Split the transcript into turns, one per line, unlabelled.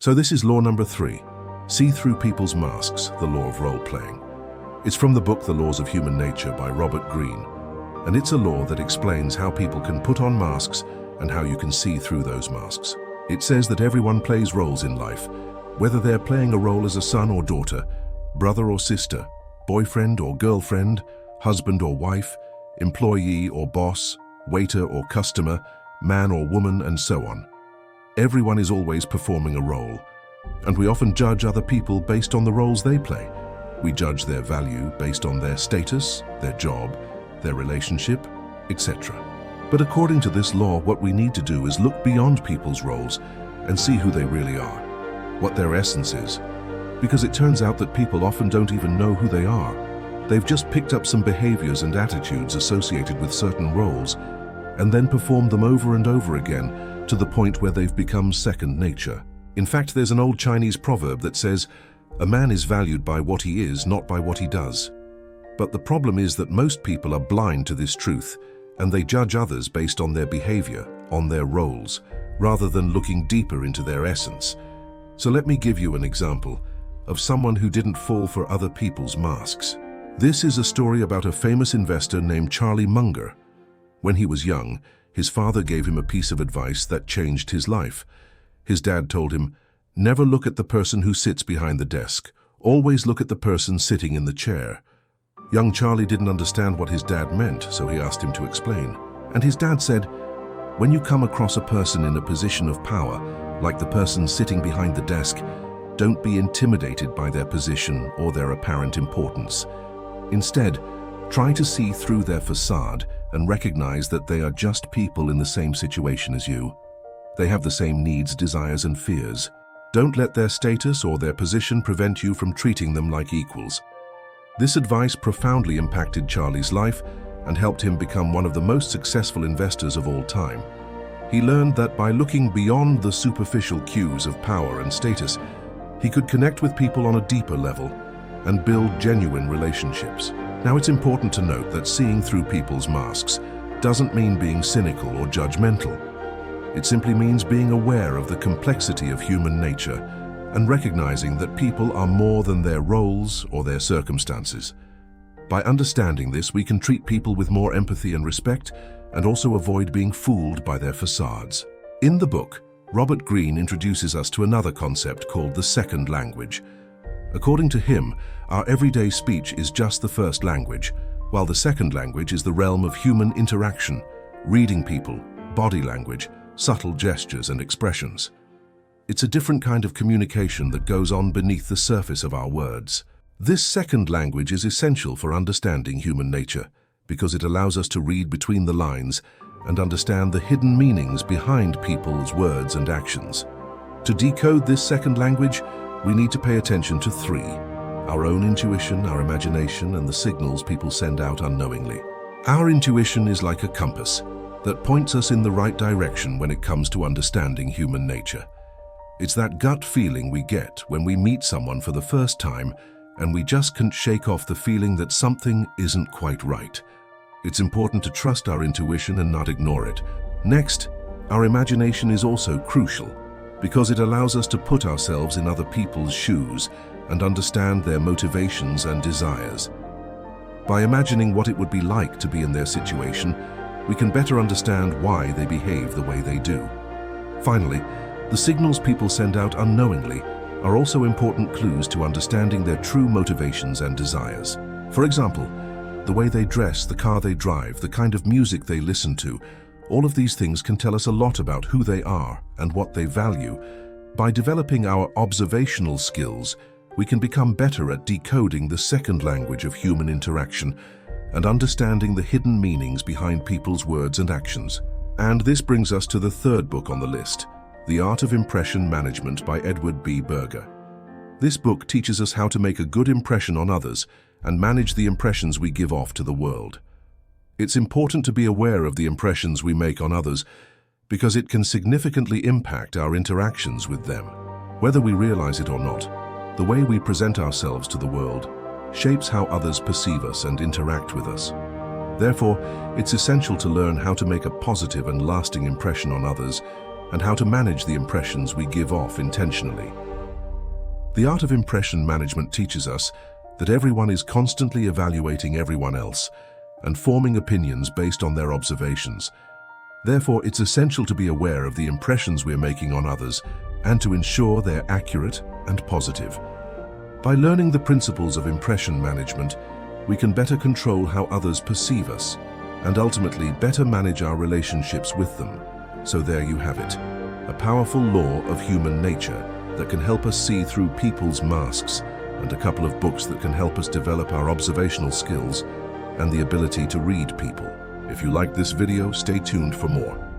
So this is law number 3. See through people's masks, the law of role-playing. It's from the book The Laws of Human Nature by Robert Greene, and it's a law that explains how people can put on masks and how you can see through those masks. It says that everyone plays roles in life, whether they're playing a role as a son or daughter, brother or sister, boyfriend or girlfriend, husband or wife, employee or boss, waiter or customer, man or woman, and so on. Everyone is always performing a role, and we often judge other people based on the roles they play. We judge their value based on their status, their job, their relationship, etc. But according to this law, what we need to do is look beyond people's roles and see who they really are, what their essence is. Because it turns out that people often don't even know who they are. They've just picked up some behaviors and attitudes associated with certain roles and then performed them over and over again to the point where they've become second nature. In fact, there's an old Chinese proverb that says, "A man is valued by what he is, not by what he does." But the problem is that most people are blind to this truth, and they judge others based on their behavior, on their roles, rather than looking deeper into their essence. So let me give you an example of someone who didn't fall for other people's masks. This is a story about a famous investor named Charlie Munger. When he was young, his father gave him a piece of advice that changed his life. His dad told him, "Never look at the person who sits behind the desk. Always look at the person sitting in the chair." Young Charlie didn't understand what his dad meant, so he asked him to explain. And his dad said, "When you come across a person in a position of power, like the person sitting behind the desk, don't be intimidated by their position or their apparent importance. Instead, try to see through their facade and recognize that they are just people in the same situation as you. They have the same needs, desires, and fears. Don't let their status or their position prevent you from treating them like equals." This advice profoundly impacted Charlie's life and helped him become one of the most successful investors of all time. He learned that by looking beyond the superficial cues of power and status, he could connect with people on a deeper level and build genuine relationships. Now, it's important to note that seeing through people's masks doesn't mean being cynical or judgmental. It simply means being aware of the complexity of human nature and recognizing that people are more than their roles or their circumstances. By understanding this, we can treat people with more empathy and respect and also avoid being fooled by their facades. In the book, Robert Greene introduces us to another concept called the second language. According to him, our everyday speech is just the first language, while the second language is the realm of human interaction, reading people, body language, subtle gestures and expressions. It's a different kind of communication that goes on beneath the surface of our words. This second language is essential for understanding human nature because it allows us to read between the lines and understand the hidden meanings behind people's words and actions. To decode this second language, we need to pay attention to 3: our own intuition, our imagination, and the signals people send out unknowingly. Our intuition is like a compass that points us in the right direction when it comes to understanding human nature. It's that gut feeling we get when we meet someone for the first time and we just can't shake off the feeling that something isn't quite right. It's important to trust our intuition and not ignore it. Next, our imagination is also crucial because it allows us to put ourselves in other people's shoes and understand their motivations and desires. By imagining what it would be like to be in their situation, we can better understand why they behave the way they do. Finally, the signals people send out unknowingly are also important clues to understanding their true motivations and desires. For example, the way they dress, the car they drive, the kind of music they listen to, all of these things can tell us a lot about who they are and what they value. By developing our observational skills, we can become better at decoding the second language of human interaction and understanding the hidden meanings behind people's words and actions. And this brings us to the third book on the list, The Art of Impression Management by Edward B. Berger. This book teaches us how to make a good impression on others and manage the impressions we give off to the world. It's important to be aware of the impressions we make on others because it can significantly impact our interactions with them. Whether we realize it or not, the way we present ourselves to the world shapes how others perceive us and interact with us. Therefore, it's essential to learn how to make a positive and lasting impression on others and how to manage the impressions we give off intentionally. The art of impression management teaches us that everyone is constantly evaluating everyone else and forming opinions based on their observations. Therefore, it's essential to be aware of the impressions we're making on others and to ensure they're accurate and positive. By learning the principles of impression management, we can better control how others perceive us and ultimately better manage our relationships with them. So there you have it, a powerful law of human nature that can help us see through people's masks, and a couple of books that can help us develop our observational skills and the ability to read people. If you like this video, stay tuned for more.